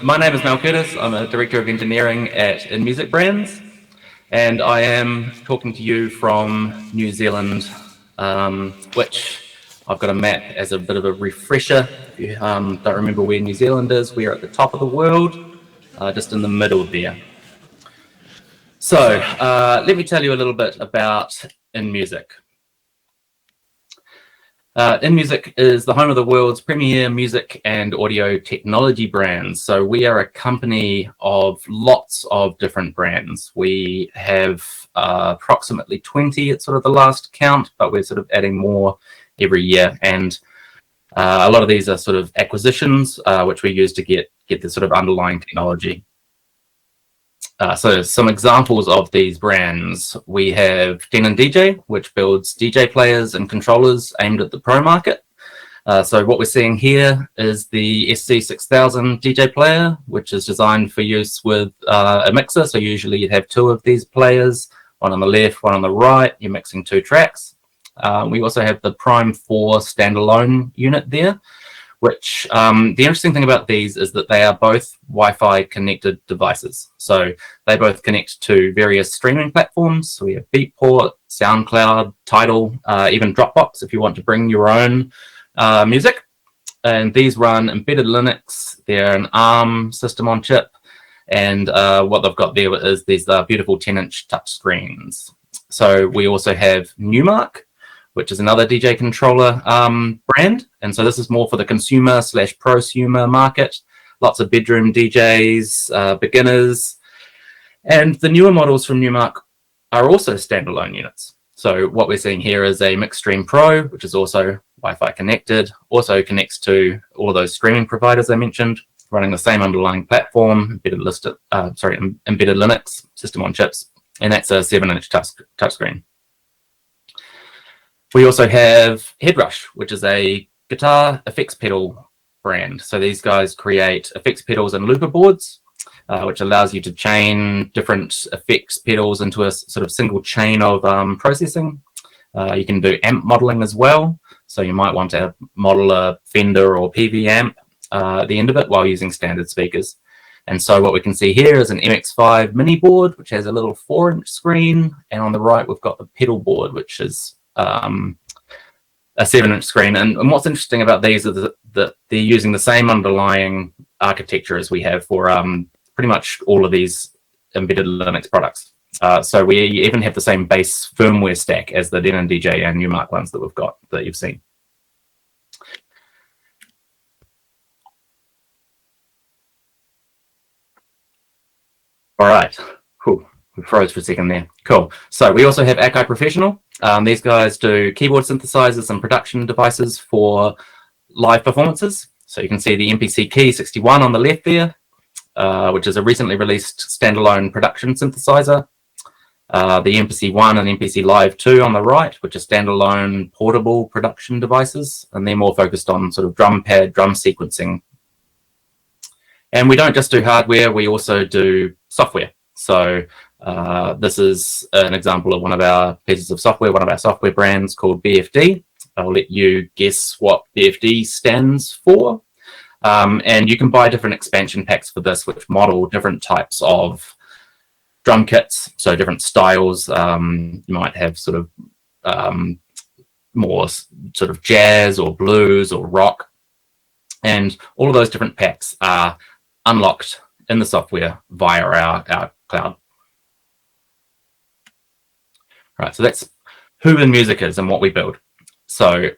my name is Mel Curtis. I'm a Director of Engineering at inMusic Brands, and I am talking to you from New Zealand, which I've got a map as a bit of a refresher. If you don't remember where New Zealand is, we are at the top of the world, just in the middle there. So let me tell you a little bit about inMusic. inMusic is the home of the world's premier music and audio technology brands. So we are a company of lots of different brands. We have approximately 20 at sort of the last count, but we're sort of adding more every year. And a lot of these are sort of acquisitions, which we use to get the sort of underlying technology. So some examples of these brands, we have DJ, which builds DJ players and controllers aimed at the pro market. So what we're seeing here is the SC6000 DJ player, which is designed for use with a mixer. So usually you'd have two of these players, one on the left, one on the right. You're mixing two tracks. We also have the Prime 4 standalone unit there, which the interesting thing about these is that they are both Wi-Fi connected devices. So they both connect to various streaming platforms. So we have Beatport, SoundCloud, Tidal, even Dropbox if you want to bring your own music. And these run embedded Linux. They're an ARM system on chip. And what they've got there is these beautiful 10-inch touch screens. So we also have Newmark, which is another DJ controller brand. And so this is more for the consumer/prosumer market. Lots of bedroom DJs, beginners. And the newer models from Newmark are also standalone units. So what we're seeing here is a Mixstream Pro, which is also Wi-Fi connected, also connects to all of those streaming providers I mentioned, running the same underlying platform, embedded Linux system on chips. And that's a 7-inch touchscreen. We also have Headrush, which is a guitar effects pedal brand. So these guys create effects pedals and looper boards, which allows you to chain different effects pedals into a sort of single chain of processing. You can do amp modeling as well. So you might want to model a Fender or PV amp at the end of it while using standard speakers. And so what we can see here is an MX5 mini board, which has a little 4-inch screen. And on the right, we've got the pedal board, which is a 7-inch screen. And what's interesting about these is that they're using the same underlying architecture as we have for pretty much all of these embedded Linux products. So we even have the same base firmware stack as the DJ and Newmark ones that we've got that you've seen. All right, cool. We froze for a second there. Cool. So we also have Akai Professional. These guys do keyboard synthesizers and production devices for live performances. So you can see the MPC Key 61 on the left there, which is a recently released standalone production synthesizer. The MPC 1 and MPC Live 2 on the right, which are standalone portable production devices. And they're more focused on sort of drum pad, drum sequencing. And we don't just do hardware, we also do software. So this is an example of one of our pieces of software, one of our software brands called BFD. I'll let you guess what BFD stands for. And you can buy different expansion packs for this, which model different types of drum kits, so different styles. You might have sort of more sort of jazz or blues or rock. And all of those different packs are unlocked in the software via our cloud. Right, so that's who inMusic is and what we build. So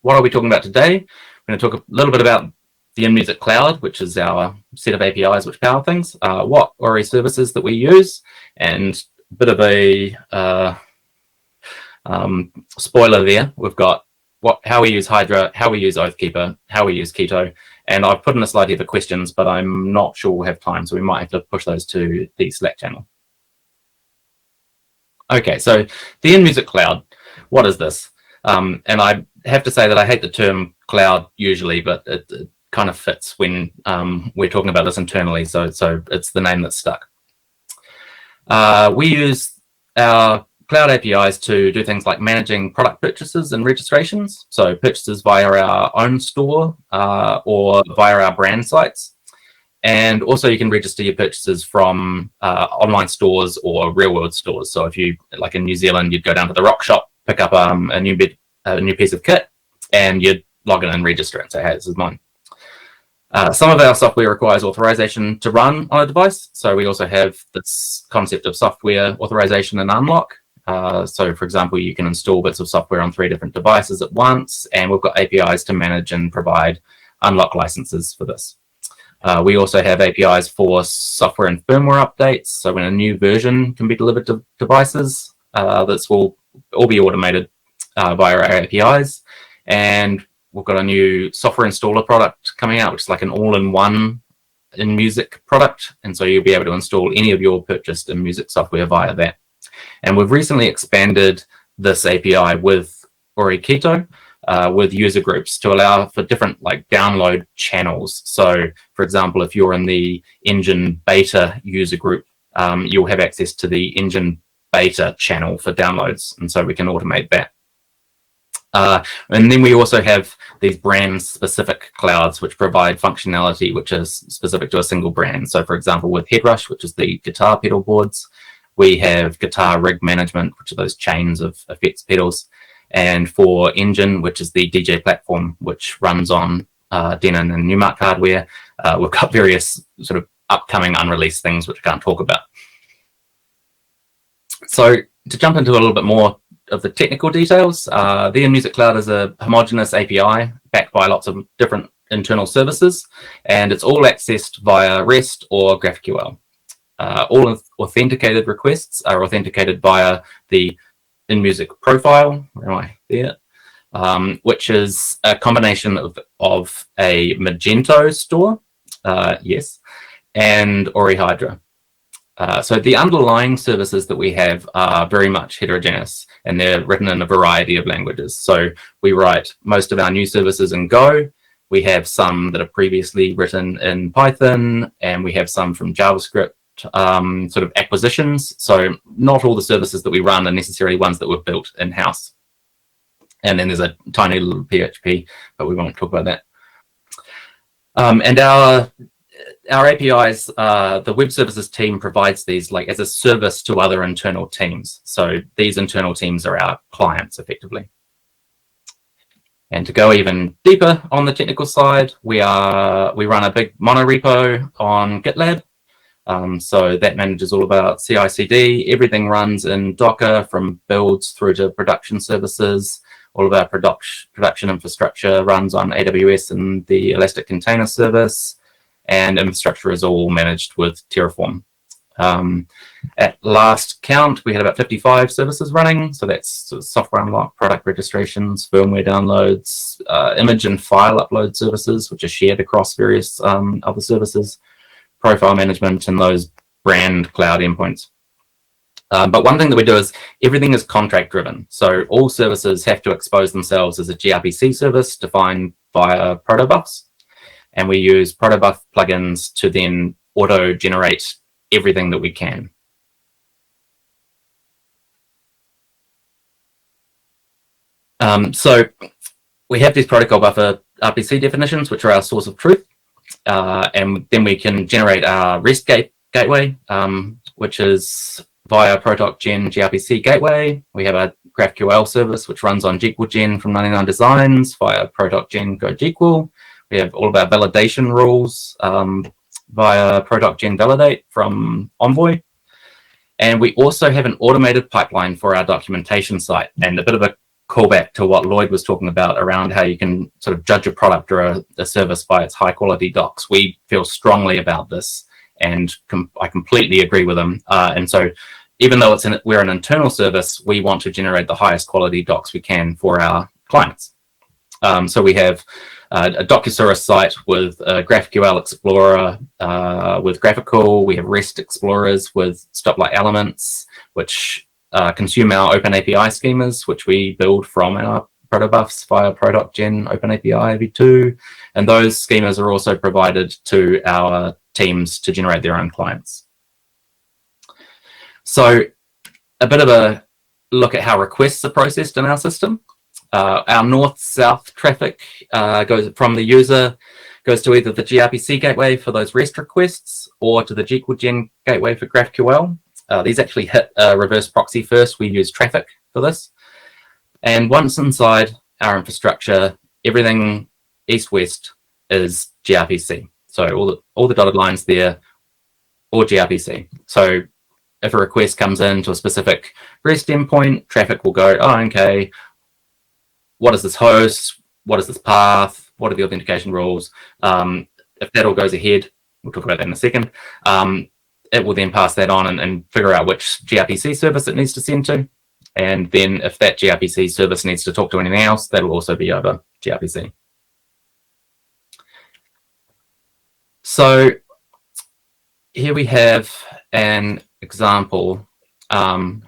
what are we talking about today? We're going to talk a little bit about the inMusic Cloud, which is our set of APIs which power things, what Ory services that we use, and a bit of a spoiler there. We've got how we use Hydra, how we use Oathkeeper, how we use Keto, and I've put in a slide here for questions, but I'm not sure we'll have time, so we might have to push those to the Slack channel. Okay, so the inMusic Cloud, what is this? And I have to say that I hate the term cloud usually, but it kind of fits when we're talking about this internally, so it's the name that's stuck. We use our cloud APIs to do things like managing product purchases and registrations, so purchases via our own store or via our brand sites. And also you can register your purchases from online stores or real world stores. So if you, like in New Zealand, you'd go down to the rock shop, pick up a new piece of kit, and you'd log in and register it and say, hey, this is mine. Some of our software requires authorization to run on a device. So we also have this concept of software authorization and unlock. So for example, you can install bits of software on 3 different devices at once, and we've got APIs to manage and provide unlock licenses for this. We also have APIs for software and firmware updates. So when a new version can be delivered to devices, this will all be automated via our APIs. And we've got a new software installer product coming out, which is like an all-in-one inMusic product. And so you'll be able to install any of your purchased inMusic software via that. And we've recently expanded this API with Ory Keto, with user groups to allow for different like download channels. So for example, if you're in the engine beta user group, you'll have access to the engine beta channel for downloads. And so we can automate that. And then we also have these brand specific clouds, which provide functionality which is specific to a single brand. So for example, with Headrush, which is the guitar pedal boards, we have guitar rig management, which are those chains of effects pedals. And for Engine, which is the DJ platform, which runs on Denon and Newmark hardware, we've got various sort of upcoming unreleased things which I can't talk about. So to jump into a little bit more of the technical details, the inMusic Cloud is a homogeneous API backed by lots of different internal services, and it's all accessed via REST or GraphQL. All authenticated requests are authenticated via the inMusic profile, where am I? There, which is a combination of a Magento store, yes, and Ory Hydra. So the underlying services that we have are very much heterogeneous, and they're written in a variety of languages. So we write most of our new services in Go. We have some that are previously written in Python, and we have some from JavaScript sort of acquisitions. So not all the services that we run are necessarily ones that were built in-house. And then there's a tiny little PHP, but we won't talk about that. And our APIs, the web services team provides these like as a service to other internal teams. So these internal teams are our clients effectively. And to go even deeper on the technical side, we run a big monorepo on GitLab. So that manages all of our CI/CD. Everything runs in Docker from builds through to production services. All of our production infrastructure runs on AWS and the Elastic Container Service, and infrastructure is all managed with Terraform. At last count, we had about 55 services running. So that's sort of software unlock, product registrations, firmware downloads, image and file upload services, which are shared across various other services, profile management, and those brand cloud endpoints. But one thing that we do is everything is contract driven. So all services have to expose themselves as a gRPC service defined via protobufs. And we use protobuf plugins to then auto generate everything that we can. So we have these protocol buffer RPC definitions, which are our source of truth. And then we can generate our REST gateway, which is via ProTalkGen gRPC gateway. We have a GraphQL service, which runs on GQLGen from 99 Designs via ProTalkGen Go GQL. We have all of our validation rules via ProTalkGen Validate from Envoy. And we also have an automated pipeline for our documentation site, and a bit of a callback to what Lloyd was talking about around how you can sort of judge a product or a service by its high quality docs. We feel strongly about this, and I completely agree with them. And so even though we're an internal service, we want to generate the highest quality docs we can for our clients. So we have a Docusaurus site with a GraphQL Explorer with Graphical. We have REST Explorers with Stoplight Elements, which consume our Open API schemas, which we build from our protobufs via ProTalkGen OpenAPI v2. And those schemas are also provided to our teams to generate their own clients. So a bit of a look at how requests are processed in our system. Our north-south traffic goes from the user goes to either the gRPC gateway for those REST requests or to the GQL gateway for GraphQL. These actually hit a reverse proxy first. We use traffic for this. And once inside our infrastructure, everything east-west is gRPC. So all the dotted lines there, or gRPC. So if a request comes in to a specific REST endpoint, traffic will go, oh, okay, what is this host? What is this path? What are the authentication rules? If that all goes ahead, we'll talk about that in a second, it will then pass that on and figure out which gRPC service it needs to send to. And then if that gRPC service needs to talk to anything else, that will also be over gRPC. So here we have an example. I'm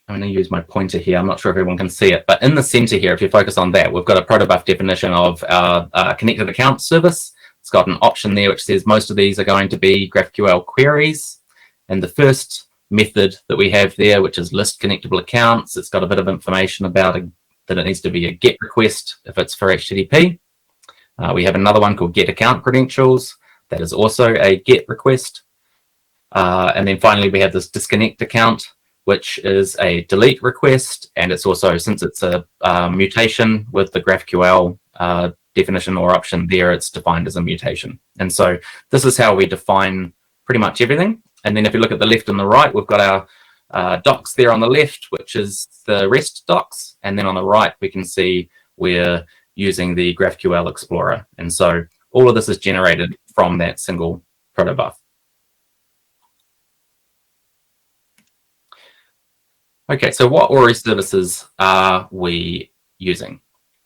going to use my pointer here. I'm not sure if everyone can see it, but in the center here, if you focus on that, we've got a protobuf definition of our connected account service. It's got an option there which says most of these are going to be GraphQL queries. And the first method that we have there, which is list connectable accounts, it's got a bit of information about that it needs to be a GET request if it's for HTTP. We have another one called GET account credentials. That is also a GET request. And then finally, we have this disconnect account, which is a delete request. And it's also, since it's a mutation with the GraphQL definition or option there, it's defined as a mutation. And so this is how we define pretty much everything. And then if you look at the left and the right, we've got our docs there on the left, which is the REST docs. And then on the right, we can see we're using the GraphQL Explorer. And so all of this is generated from that single protobuf. Okay, so what Ory services are we using?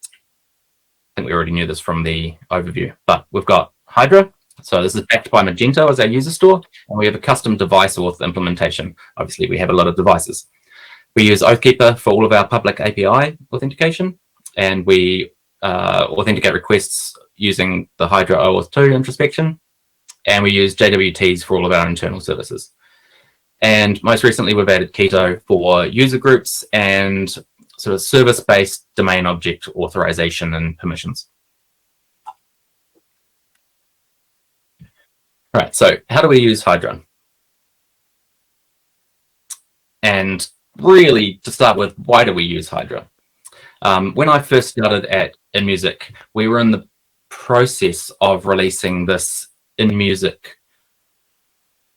I think we already knew this from the overview, but we've got Hydra. So this is backed by Magento as our user store, and we have a custom device auth implementation. Obviously, we have a lot of devices. We use Oathkeeper for all of our public API authentication, and we authenticate requests using the Hydra OAuth 2 introspection, and we use JWTs for all of our internal services. And most recently, we've added Keto for user groups and sort of service-based domain object authorization and permissions. All right, so how do we use Hydra? And really, to start with, why do we use Hydra? When I first started at inMusic, we were in the process of releasing this inMusic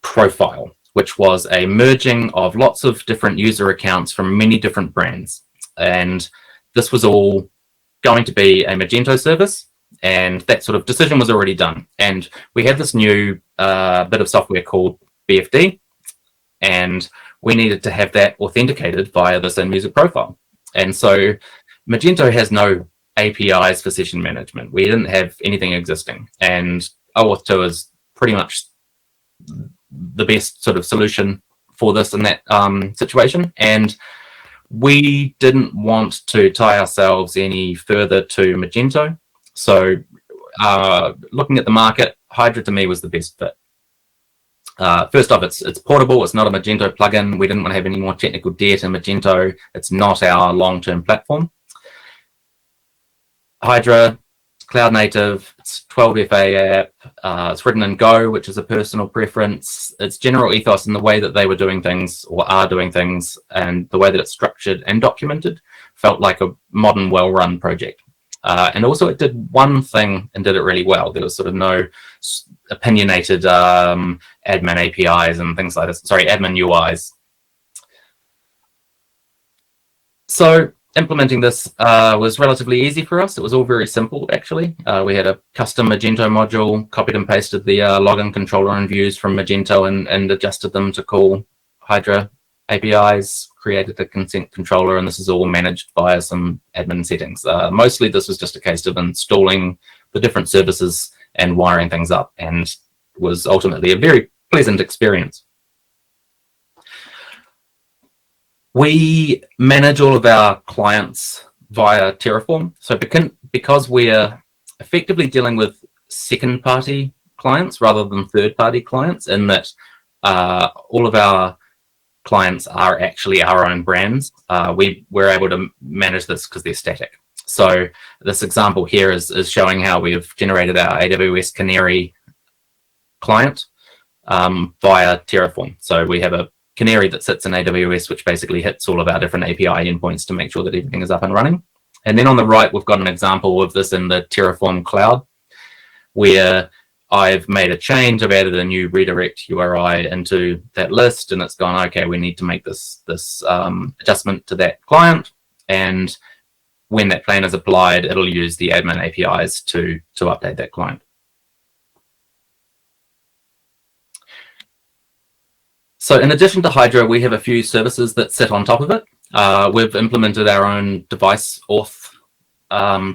profile, which was a merging of lots of different user accounts from many different brands. And this was all going to be a Magento service, and that sort of decision was already done. And we had this new bit of software called BFD, and we needed to have that authenticated via this inMusic profile. And so Magento has no APIs for session management. We didn't have anything existing, and OAuth 2 is pretty much the best sort of solution for this in that situation. And we didn't want to tie ourselves any further to Magento. So looking at the market, Hydra to me was the best fit. First off, it's portable. It's not a Magento plugin. We didn't want to have any more technical debt in Magento. It's not our long-term platform. Hydra, cloud native, it's 12 FA app, it's written in Go, which is a personal preference. Its general ethos and the way that they were doing things or are doing things and the way that it's structured and documented felt like a modern, well-run project. And also it did one thing and did it really well. There was sort of no opinionated admin APIs and things like this. Sorry, admin UIs. So implementing this was relatively easy for us. It was all very simple, actually. We had a custom Magento module, copied and pasted the login controller and views from Magento and adjusted them to call Hydra APIs, created a consent controller, and this is all managed via some admin settings. Mostly this was just a case of installing the different services and wiring things up, and was ultimately a very pleasant experience. We manage all of our clients via Terraform. So because we're effectively dealing with second-party clients rather than third-party clients, in that all of our clients are actually our own brands, we're able to manage this because they're static. So this example here is showing how we've generated our AWS Canary client via Terraform. So we have a Canary that sits in AWS, which basically hits all of our different API endpoints to make sure that everything is up and running. And then on the right, we've got an example of this in the Terraform cloud, where I've made a change. I've added a new redirect URI into that list, and it's gone, okay, we need to make this adjustment to that client. And when that plan is applied, it'll use the admin APIs to update that client. So in addition to Hydra, we have a few services that sit on top of it. We've implemented our own device auth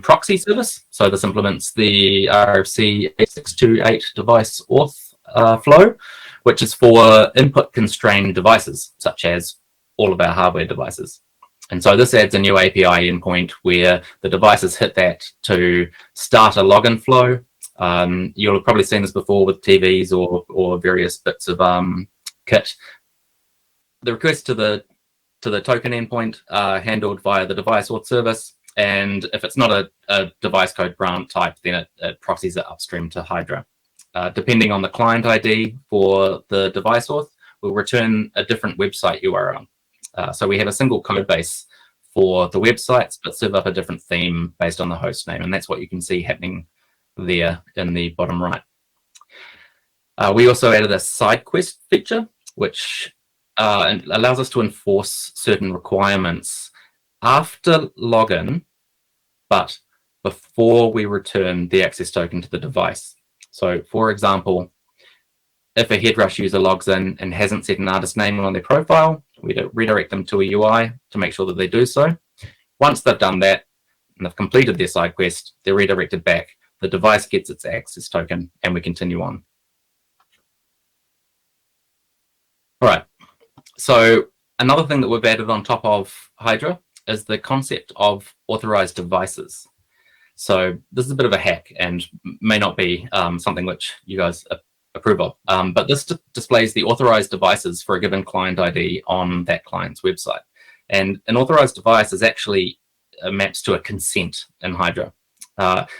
proxy service. So this implements the gRPC 8628 device auth flow, which is for input constrained devices, such as all of our hardware devices. And so this adds a new API endpoint where the devices hit that to start a login flow. You'll have probably seen this before with TVs or various bits of kit. The request to the token endpoint handled via the device auth service, and if it's not a device code grant type, then it proxies it upstream to Hydra. Depending on the client ID for the device auth, we'll return a different website URL. So we have a single code base for the websites, but serve up a different theme based on the host name, and that's what you can see happening there in the bottom right. We also added a side quest feature, which allows us to enforce certain requirements after login, but before we return the access token to the device. So, for example, if a HeadRush user logs in and hasn't set an artist name on their profile, we redirect them to a UI to make sure that they do so. Once they've done that and they've completed their side quest, they're redirected back. The device gets its access token, and we continue on. All right. So another thing that we've added on top of Hydra is the concept of authorized devices. So this is a bit of a hack and may not be something which you guys approve of, but this displays the authorized devices for a given client ID on that client's website. And an authorized device is actually maps to a consent in Hydra.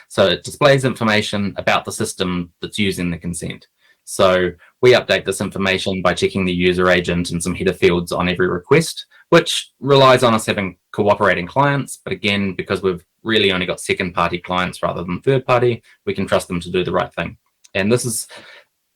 So it displays information about the system that's using the consent. So we update this information by checking the user agent and some header fields on every request, which relies on us having cooperating clients. But again, because we've really only got second-party clients rather than third-party, we can trust them to do the right thing. And this is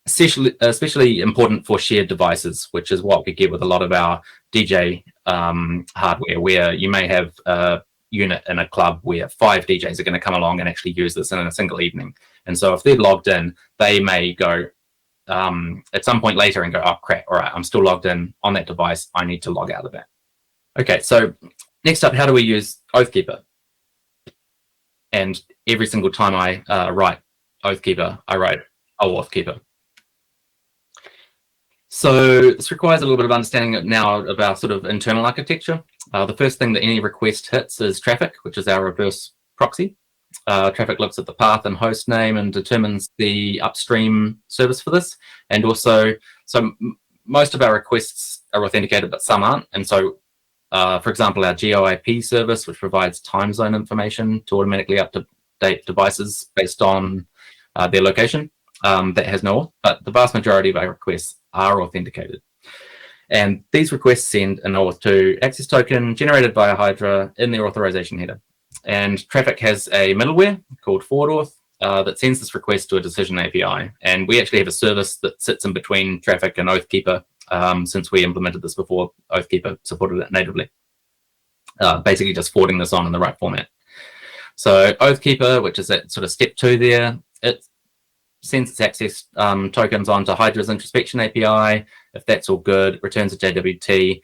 especially important for shared devices, which is what we get with a lot of our DJ hardware, where you may have a unit in a club where 5 DJs are going to come along and actually use this in a single evening. And so if they're logged in, they may go at some point later and go, oh crap, all right, I'm still logged in on that device, I need to log out of that. Okay, so next up, how do we use Oathkeeper? And every single time I write Oathkeeper, I write Oathkeeper. So this requires a little bit of understanding now of our sort of internal architecture. The first thing that any request hits is traffic, which is our reverse proxy. Traffic looks at the path and host name and determines the upstream service for this. And also, so most of our requests are authenticated, but some aren't. And so, for example, our gRPC service, which provides time zone information to automatically update devices based on their location, that has no auth, but the vast majority of our requests are authenticated. And these requests send an auth to access token generated via Hydra in their authorization header. And Traffic has a middleware called ForwardAuth that sends this request to a decision API. And we actually have a service that sits in between Traffic and Oathkeeper since we implemented this before Oathkeeper supported it natively. Basically just forwarding this on in the right format. So Oathkeeper, which is at sort of step 2 there, it sends its access tokens onto Hydra's introspection API. If that's all good, it returns a JWT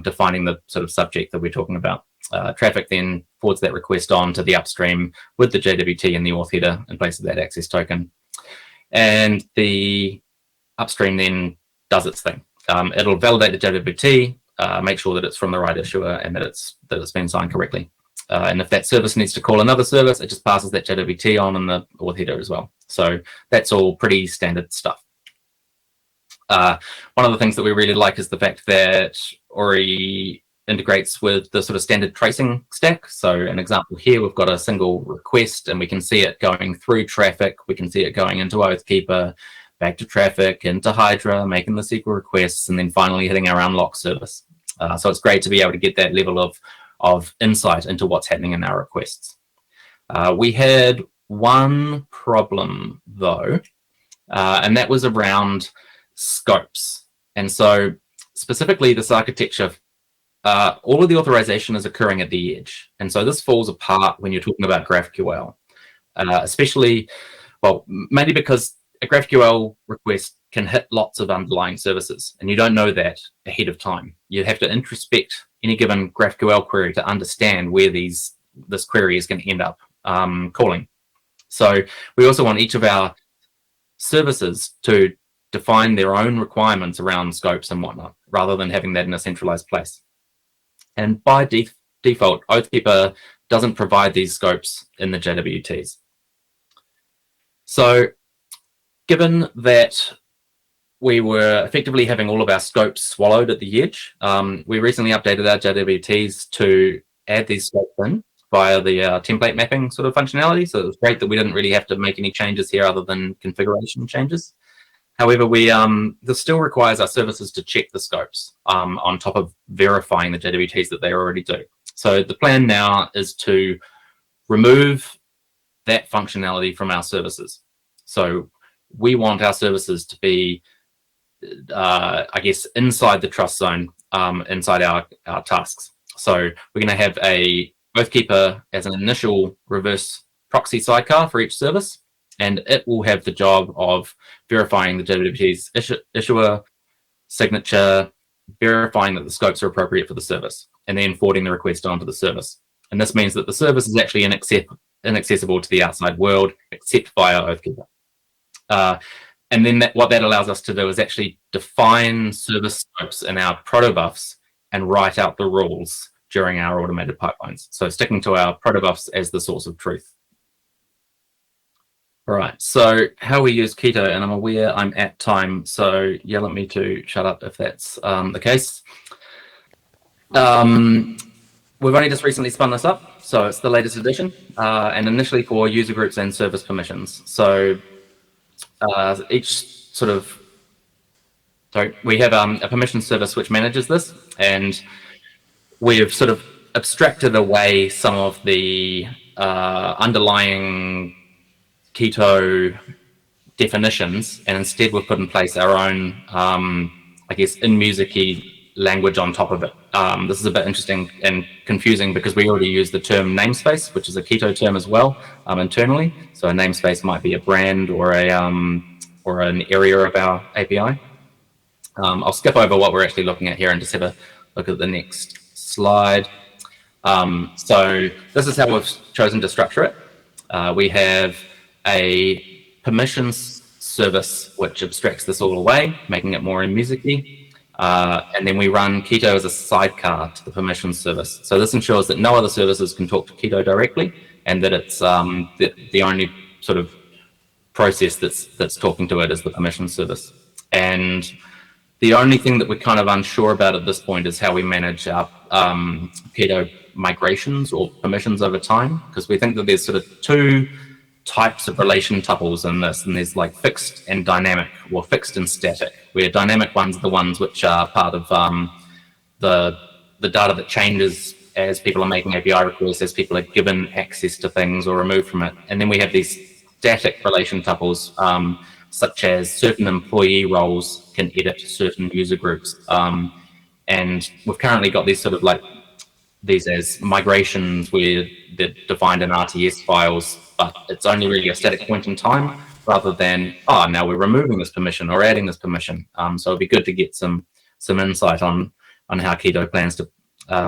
defining the sort of subject that we're talking about. Traffic then forwards that request on to the upstream with the JWT and the auth header in place of that access token. And the upstream then does its thing. It'll validate the JWT, make sure that it's from the right issuer and that it's been signed correctly. And if that service needs to call another service, it just passes that JWT on in the auth header as well. So that's all pretty standard stuff. One of the things that we really like is the fact that Ory integrates with the sort of standard tracing stack. So an example here, we've got a single request and we can see it going through traffic. We can see it going into Oathkeeper, back to traffic, into Hydra, making the SQL requests, and then finally hitting our unlock service. So it's great to be able to get that level of insight into what's happening in our requests. We had one problem though, and that was around scopes. And so specifically this architecture, all of the authorization is occurring at the edge. And so this falls apart when you're talking about GraphQL, especially, well, mainly because a GraphQL request can hit lots of underlying services, and you don't know that ahead of time. You have to introspect any given GraphQL query to understand where this query is going to end up calling. So we also want each of our services to define their own requirements around scopes and whatnot, rather than having that in a centralized place. And by default, Oathkeeper doesn't provide these scopes in the JWTs. So given that we were effectively having all of our scopes swallowed at the edge, we recently updated our JWTs to add these scopes in via the template mapping sort of functionality. So it was great that we didn't really have to make any changes here other than configuration changes. However, this still requires our services to check the scopes on top of verifying the JWTs that they already do. So the plan now is to remove that functionality from our services. So we want our services to be, I guess, inside the trust zone, inside our tasks. So we're going to have a Oathkeeper as an initial reverse proxy sidecar for each service, and it will have the job of verifying the JWT's issuer, signature, verifying that the scopes are appropriate for the service, and then forwarding the request onto the service. And this means that the service is actually inaccessible to the outside world, except via Oathkeeper. And then what that allows us to do is actually define service scopes in our protobufs and write out the rules during our automated pipelines. So sticking to our protobufs as the source of truth. All right, so how we use Keto, and I'm aware I'm at time, so yell at me to shut up if that's the case. We've only just recently spun this up, so it's the latest edition, and initially for user groups and service permissions. So each sort of, so we have a permission service which manages this, and we've sort of abstracted away some of the underlying Keto definitions, and instead we've put in place our own, I guess, inMusic-y language on top of it. This is a bit interesting and confusing because we already use the term namespace, which is a Keto term as well internally. So a namespace might be a brand or an area of our API. I'll skip over what we're actually looking at here and just have a look at the next slide. So this is how we've chosen to structure it. We have a permissions service which abstracts this all away, making it more inMusic-y. And then we run Keto as a sidecar to the permissions service. So this ensures that no other services can talk to Keto directly, and that it's the only sort of process that's talking to it is the permissions service. And the only thing that we're kind of unsure about at this point is how we manage our Keto migrations or permissions over time, because we think that there's sort of two types of relation tuples in this, and there's like fixed and dynamic, or fixed and static, where dynamic ones are the ones which are part of the data that changes as people are making API requests, as people are given access to things or removed from it. And then we have these static relation tuples, such as certain employee roles can edit certain user groups. And we've currently got these sort of like these as migrations where they're defined in RTS files, but it's only really a static point in time rather than, oh, now we're removing this permission or adding this permission. So it'd be good to get some insight on how Keto plans to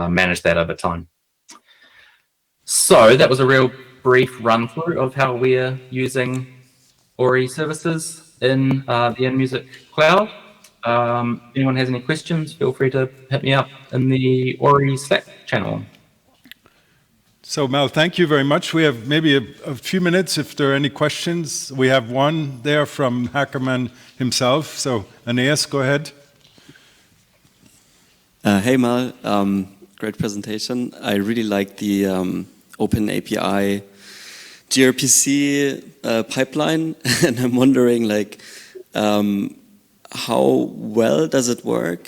manage that over time. So that was a real brief run through of how we're using Ory services in the inMusic cloud. If anyone has any questions, feel free to hit me up in the Ory Slack channel. So Mel, thank you very much. We have maybe a few minutes if there are any questions. We have one there from Hackerman himself. So Aeneas, go ahead. Hey Mel, Great presentation. I really like the Open API gRPC pipeline, and I'm wondering, like, how well does it work?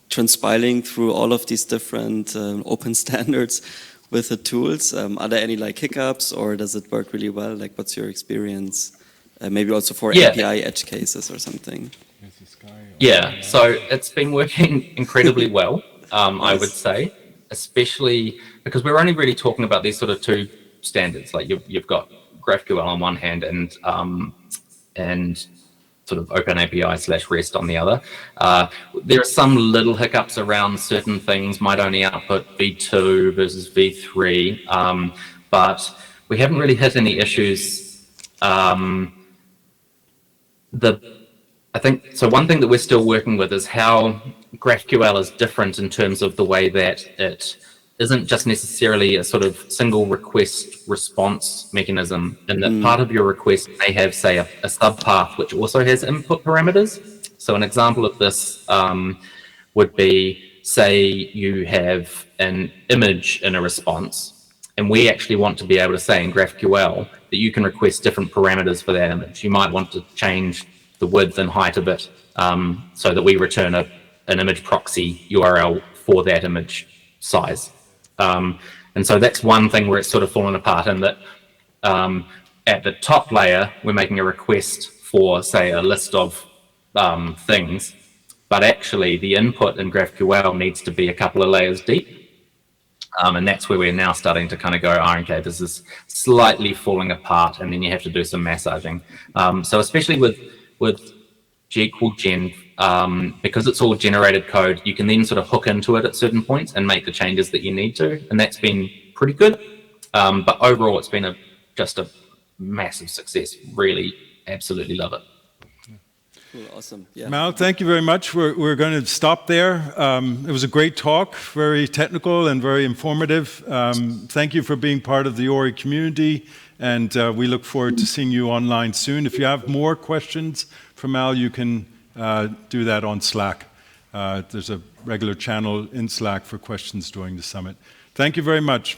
Transpiling through all of these different open standards with the tools. Are there any like hiccups, or does it work really well? Like, what's your experience? Maybe also for API edge cases or something. Yeah, so it's been working incredibly well, I would say, especially because we're only really talking about these sort of two standards. Like you've got GraphQL on one hand and sort of Open API/REST on the other. There are some little hiccups around certain things, might only output v2 versus v3, but we haven't really hit any issues. I think, so one thing that we're still working with is how GraphQL is different in terms of the way that it isn't just necessarily a sort of single request response mechanism, and that part of your request may have, say, a subpath which also has input parameters. So an example of this would be, say you have an image in a response, and we actually want to be able to say in GraphQL that you can request different parameters for that image. You might want to change the width and height of it so that we return an image proxy URL for that image size. And so that's one thing where it's sort of fallen apart, in that at the top layer, we're making a request for, say, a list of things, but actually the input in GraphQL needs to be a couple of layers deep. And that's where we're now starting to kind of go, oh, okay, this is slightly falling apart, and then you have to do some massaging. So especially with GQualGen, because it's all generated code, you can then sort of hook into it at certain points and make the changes that you need to, and that's been pretty good. But overall, it's been just a massive success. Really, absolutely love it. Cool, awesome. Yeah. Mal, thank you very much. We're going to stop there. It was a great talk, very technical and very informative. Thank you for being part of the Ory community, and we look forward to seeing you online soon. If you have more questions for Mal, you can do that on Slack. There's a regular channel in Slack for questions during the summit. Thank you very much.